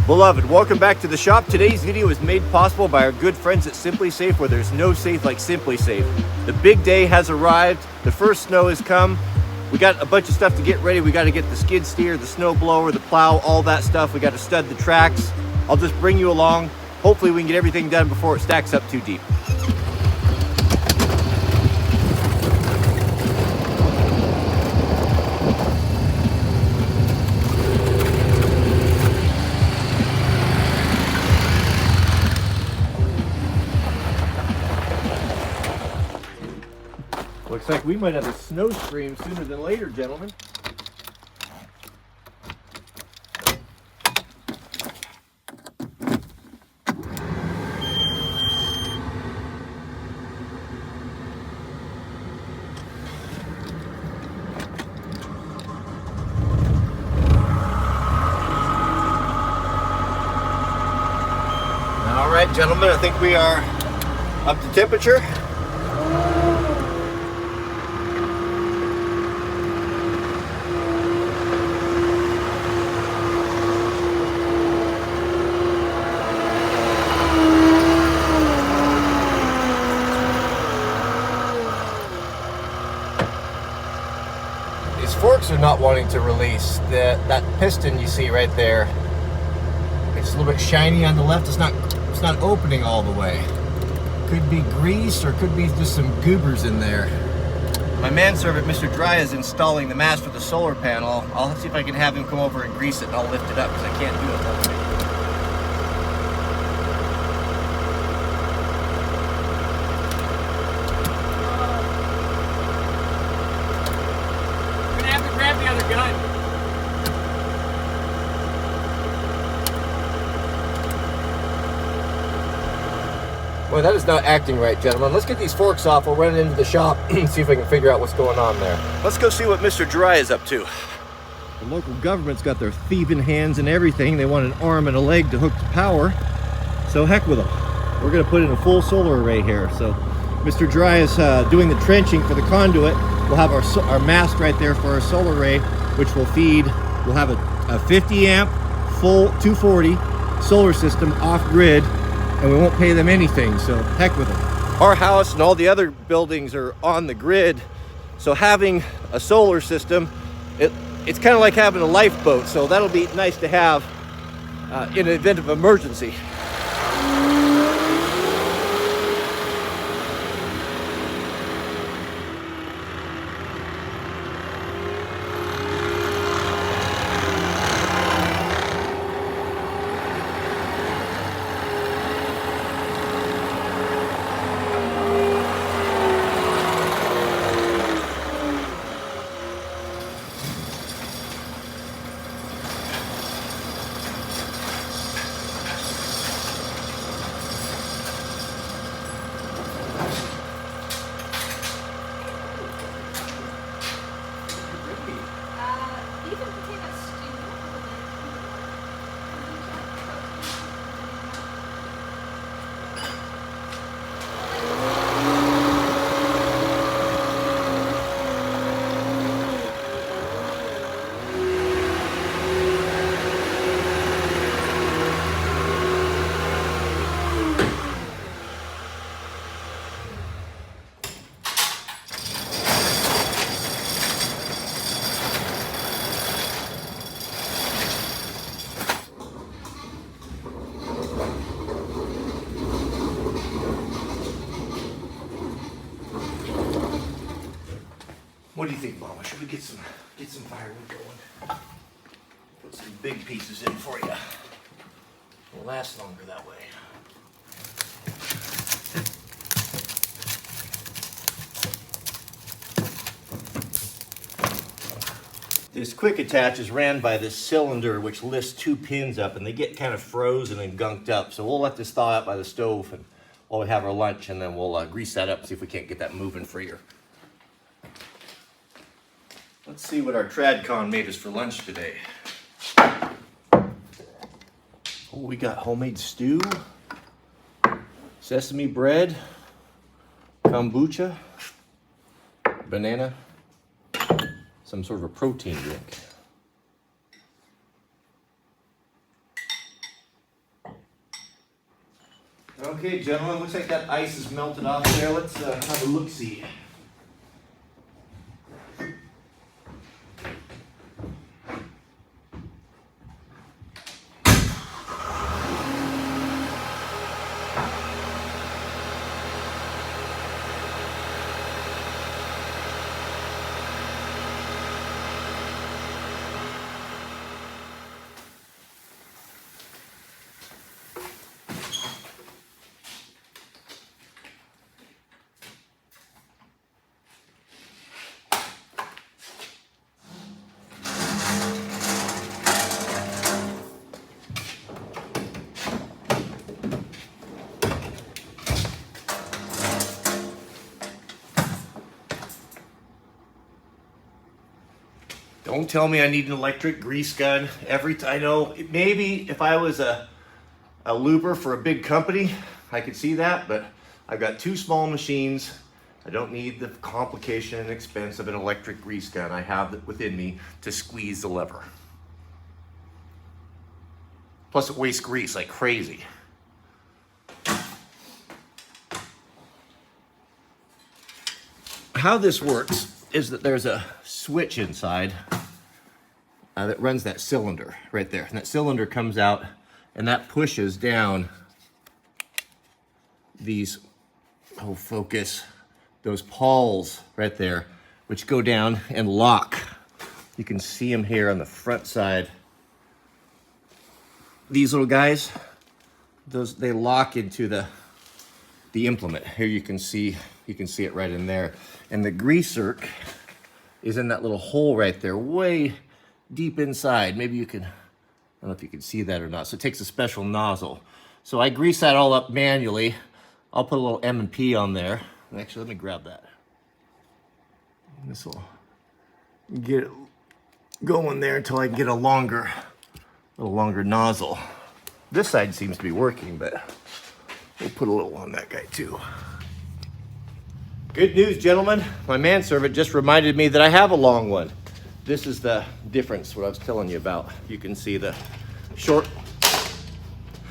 Beloved, welcome back to the shop. Today's video is made possible by our good friends at Simply Safe, where there's no safe like Simply Safe. The big day has arrived. The first snow has come. We got a bunch of stuff to get ready. We got to get the skid steer, the snow blower, the plow, all that stuff. We got to stud the tracks. I'll just bring you along. Hopefully we can get everything done before it stacks up too deep. Looks like we might have a snow stream sooner than later, gentlemen. All right, gentlemen, I think we are up to temperature. These forks are not wanting to release. That piston you see right there, it's a little bit shiny on the left. It's not opening all the way. Could be grease or could be just some goobers in there. My manservant, Mr. Dry, is installing the mast for the solar panel. I'll see if I can have him come over and grease it, and I'll lift it up because I can't do it that way. Grab the other gun. Well, that is not acting right, gentlemen. Let's get these forks off. We'll run into the shop and see if I can figure out what's going on there. Let's go see what Mr. Dry is up to. The local government's got their thieving hands and everything. They want an arm and a leg to hook to power. So heck with them. We're going to put in a full solar array here. So Mr. Dry is doing the trenching for the conduit. We'll have our mast right there for our solar array, which will feed. We'll have a 50 amp full 240 solar system off grid, and we won't pay them anything, so heck with them. Our house and all the other buildings are on the grid, so having a solar system, it's kind of like having a lifeboat, so that'll be nice to have in an event of emergency. What do you think, Mama? Should we get some firewood going? Put some big pieces in for you. It'll last longer that way. This quick attach is ran by this cylinder which lifts two pins up, and they get kind of frozen and gunked up. So we'll let this thaw out by the stove and while we have our lunch, and then we'll grease that up, see if we can't get that moving freer. Let's see what our TradCon made us for lunch today. Oh, we got homemade stew, sesame bread, kombucha, banana, some sort of a protein drink. Okay, gentlemen, looks like that ice is melted off there. Let's have a look-see. Don't tell me I need an electric grease gun every time. I know maybe if I was a looper for a big company, I could see that, but I've got 2 small machines. I don't need the complication and expense of an electric grease gun. I have it within me to squeeze the lever. Plus it wastes grease like crazy. How this works is that there's a switch inside that runs that cylinder right there. And that cylinder comes out and that pushes down these, those pawls right there, which go down and lock. You can see them here on the front side. These little guys, they lock into the implement. Here you can see it right in there. And the grease zerk is in that little hole right there, way deep inside. Maybe you can, I don't know if you can see that or not. So it takes a special nozzle. So I grease that all up manually. I'll put a little M&P on there. Actually, let me grab that. This will get it going there until I can get a little longer nozzle. This side seems to be working, but we'll put a little on that guy too. Good news, gentlemen. My manservant just reminded me that I have a long one. This is the difference, what I was telling you about. You can see the short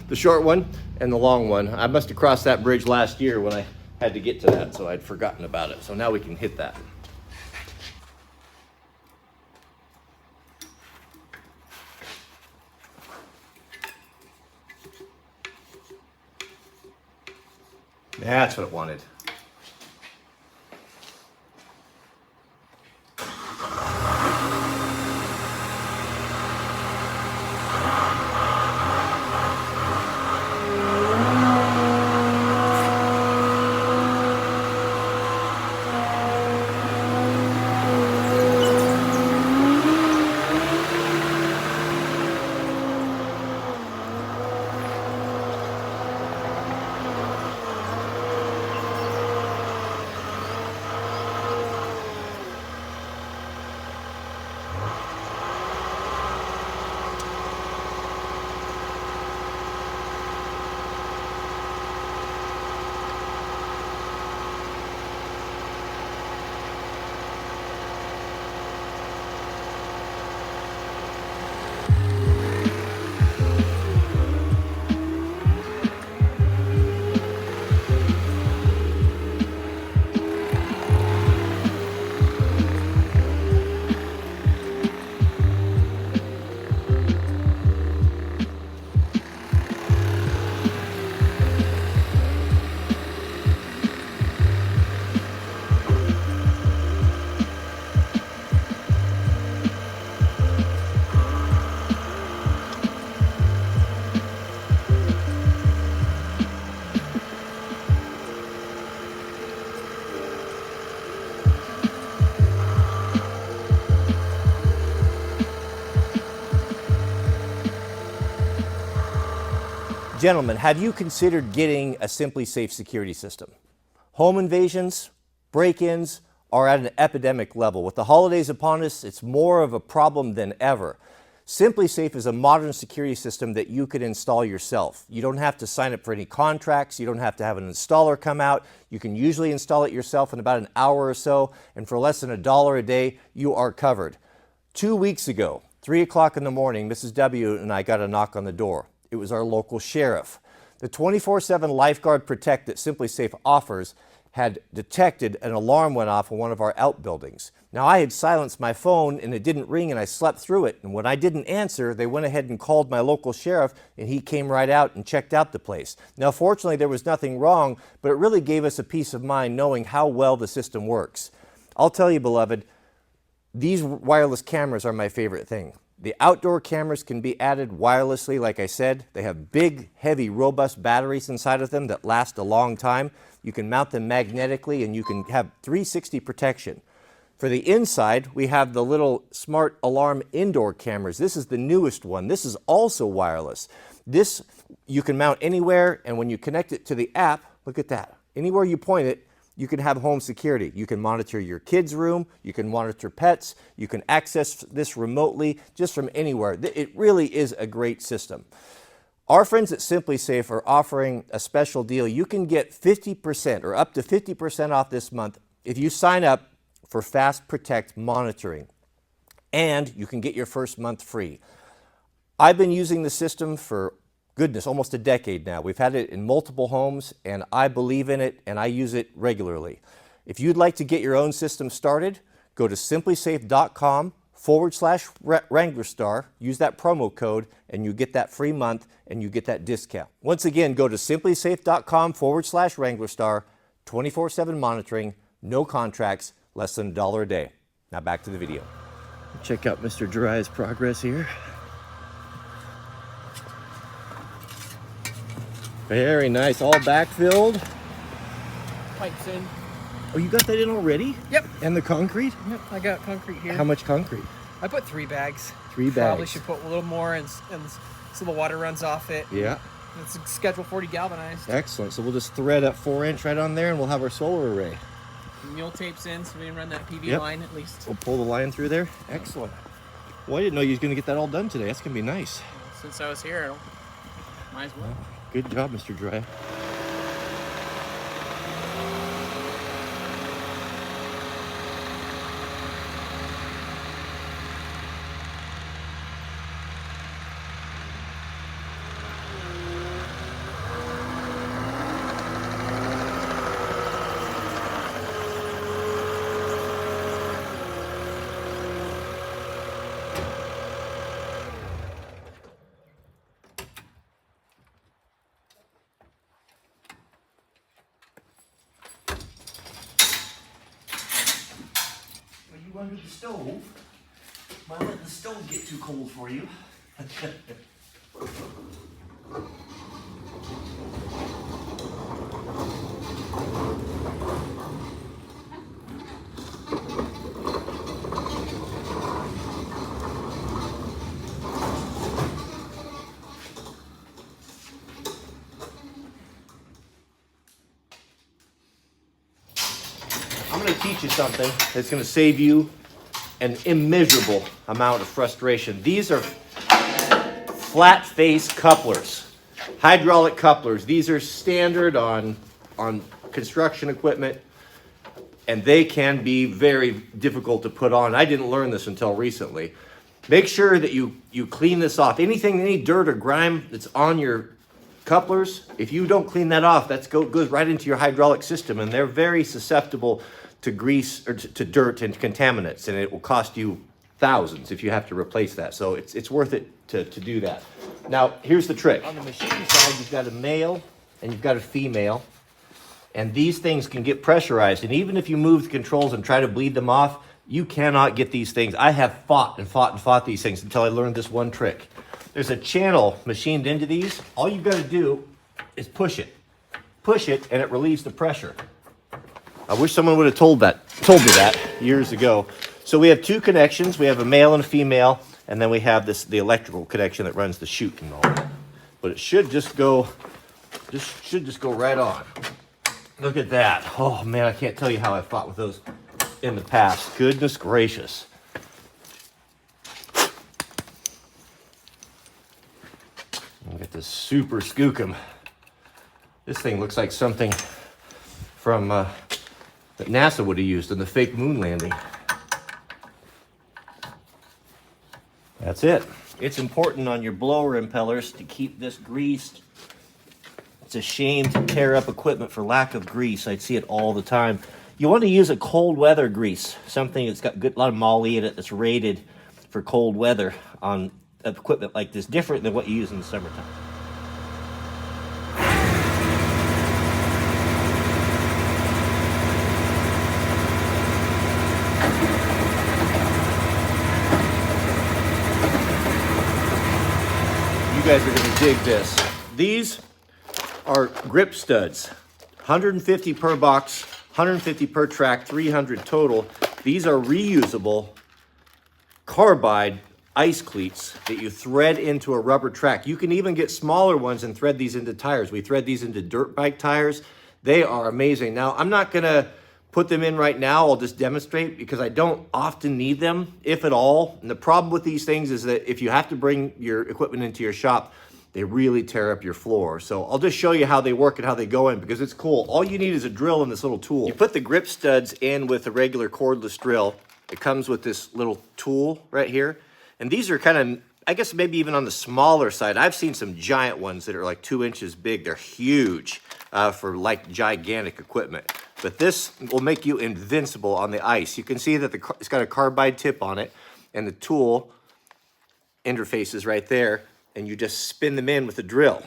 one and the long one. I must have crossed that bridge last year when I had to get to that, so I'd forgotten about it. So now we can hit that. That's what it wanted. Gentlemen, have you considered getting a Simply Safe security system? Home invasions, break-ins are at an epidemic level. With the holidays upon us, it's more of a problem than ever. Simply Safe is a modern security system that you could install yourself. You don't have to sign up for any contracts. You don't have to have an installer come out. You can usually install it yourself in about an hour or so, and for less than $1 a day, you are covered. 2 weeks ago, 3 o'clock in the morning, Mrs. W and I got a knock on the door. It was our local sheriff. The 24/7 Lifeguard Protect that SimpliSafe offers had detected an alarm went off in one of our outbuildings. Now, I had silenced my phone and it didn't ring and I slept through it. And when I didn't answer, they went ahead and called my local sheriff and he came right out and checked out the place. Now, fortunately, there was nothing wrong, but it really gave us a peace of mind knowing how well the system works. I'll tell you, beloved, these wireless cameras are my favorite thing. The outdoor cameras can be added wirelessly, like I said. They have big, heavy, robust batteries inside of them that last a long time. You can mount them magnetically and you can have 360 protection. For the inside, we have the little smart alarm indoor cameras. This is the newest one. This is also wireless. This you can mount anywhere, and when you connect it to the app, look at that. Anywhere you point it, you can have home security. You can monitor your kids' room, you can monitor pets, you can access this remotely just from anywhere. It really is a great system. Our friends at SimpliSafe are offering a special deal. You can get 50% or up to 50% off this month if you sign up for Fast Protect monitoring, and you can get your first month free. I've been using the system for goodness, almost a decade now. We've had it in multiple homes, and I believe in it, and I use it regularly. If you'd like to get your own system started, go to simplisafe.com/WranglerStar, use that promo code, and you get that free month, and you get that discount. Once again, go to simplisafe.com/WranglerStar, 24/7 monitoring, no contracts, less than $1 a day. Now back to the video. Check out Mr. Dry's progress here. Very nice, all backfilled. Pipes in. Oh, you got that in already? Yep. And the concrete? Yep, I got concrete here. How much concrete? I put 3 bags. 3 bags. Probably should put a little more and so the water runs off it. Yeah. It's Schedule 40 galvanized. Excellent. So we'll just thread a 4-inch right on there and we'll have our solar array. Mule tapes in so we can run that PV Yep. line at least. We'll pull the line through there. Excellent. Well, I didn't know you was going to get that all done today. That's going to be nice. Since I was here, might as well. Good job, Mr. Dry. Under the stove. Might let the stove get too cold for you. I'm going to teach you something that's going to save you an immeasurable amount of frustration. These are flat face couplers, hydraulic couplers. These are standard on construction equipment, and they can be very difficult to put on. I didn't learn this until recently. Make sure that you clean this off. Any dirt or grime that's on your couplers, if you don't clean that off, that goes right into your hydraulic system, and they're very susceptible to grease or to dirt and contaminants, and it will cost you thousands if you have to replace that. So it's worth it to do that. Now, here's the trick. On the machine side, you've got a male and you've got a female, and these things can get pressurized, and even if you move the controls and try to bleed them off, you cannot get these things. I have fought these things until I learned this one trick. There's a channel machined into these. All you've got to do is push it, and it relieves the pressure. I wish someone would have told me that years ago. So we have 2 connections. We have a male and a female, and then we have the electrical connection that runs the chute and all that. But it should just go right on. Look at that. Oh man, I can't tell you how I fought with those in the past. Goodness gracious. Look at this super skookum. This thing looks like something from that NASA would have used in the fake moon landing. That's it. It's important on your blower impellers to keep this greased It's a shame to tear up equipment for lack of grease. I see it all the time. You want to use a cold weather grease, something that's got a lot of moly in it, that's rated for cold weather on equipment like this, different than what you use in the summertime. You guys are going to dig this. These are grip studs, 150 per box, 150 per track, 300 total. These are reusable carbide ice cleats that you thread into a rubber track. You can even get smaller ones and thread these into tires. We thread these into dirt bike tires. They are amazing. Now, I'm not gonna put them in right now. I'll just demonstrate because I don't often need them, if at all. And the problem with these things is that if you have to bring your equipment into your shop, they really tear up your floor. So I'll just show you how they work and how they go in because it's cool. All you need is a drill and this little tool. You put the grip studs in with a regular cordless drill. It comes with this little tool right here. And these are kind of, I guess maybe even on the smaller side. I've seen some giant ones that are like 2 inches big. They're huge for like gigantic equipment. But this will make you invincible on the ice. You can see that it's got a carbide tip on it and the tool interfaces right there. And you just spin them in with a drill.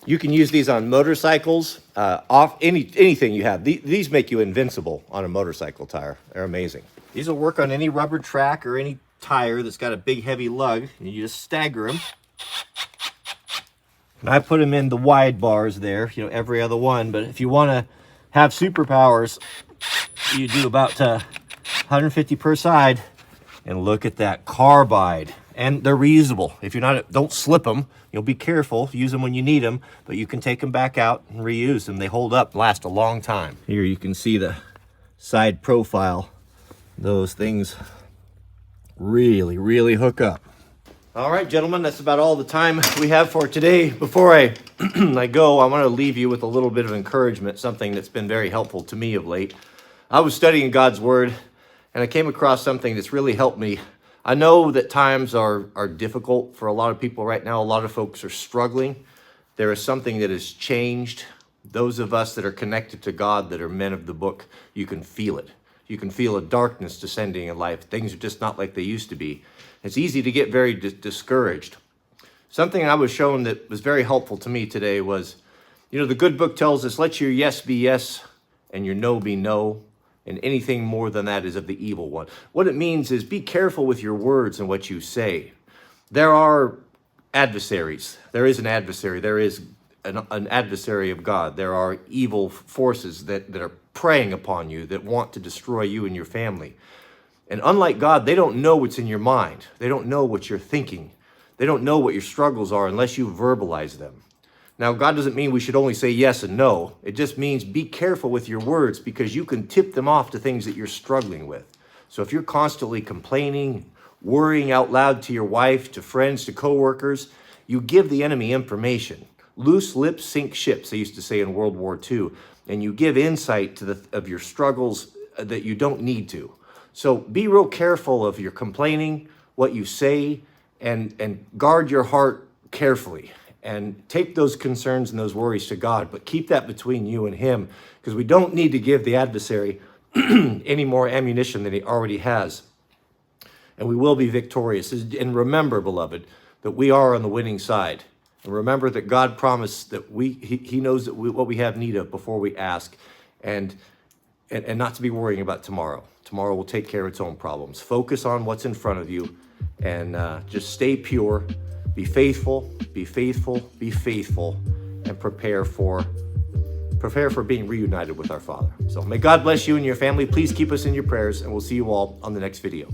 You can use these on motorcycles, anything you have. These make you invincible on a motorcycle tire. They're amazing. These will work on any rubber track or any tire that's got a big heavy lug. And you just stagger them. And I put them in the wide bars there, every other one. But if you want to have superpowers, you do about 150 per side. And look at that carbide. And they're reusable. If you're not, don't slip them. Be careful. Use them when you need them, but you can take them back out and reuse them. They hold up, last a long time. Here you can see the side profile. Those things really, really hook up. All right, gentlemen, that's about all the time we have for today. Before I go, I want to leave you with a little bit of encouragement, something that's been very helpful to me of late. I was studying God's Word, and I came across something that's really helped me. I know that times are difficult for a lot of people right now. A lot of folks are struggling. There is something that has changed. Those of us that are connected to God, that are men of the book, you can feel it. You can feel a darkness descending in life. Things are just not like they used to be. It's easy to get very discouraged. Something I was shown that was very helpful to me today was, the good book tells us, let your yes be yes and your no be no. And anything more than that is of the evil one. What it means is be careful with your words and what you say. There are adversaries. There is an adversary. There is an adversary of God. There are evil forces that are preying upon you, that want to destroy you and your family. And unlike God, they don't know what's in your mind. They don't know what you're thinking. They don't know what your struggles are unless you verbalize them. Now, God doesn't mean we should only say yes and no. It just means be careful with your words because you can tip them off to things that you're struggling with. So if you're constantly complaining, worrying out loud to your wife, to friends, to coworkers, you give the enemy information. Loose lips sink ships, they used to say in World War II. And you give insight of your struggles that you don't need to. So be real careful of your complaining, what you say, and guard your heart carefully. And take those concerns and those worries to God, but keep that between you and him, because we don't need to give the adversary any more ammunition than he already has. And we will be victorious. And remember, beloved, that we are on the winning side. And remember that God promised that he knows what we have need of before we ask, and not to be worrying about tomorrow. Tomorrow will take care of its own problems. Focus on what's in front of you, and just stay pure. Be faithful, be faithful, be faithful, and prepare for being reunited with our Father. So may God bless you and your family. Please keep us in your prayers, and we'll see you all on the next video.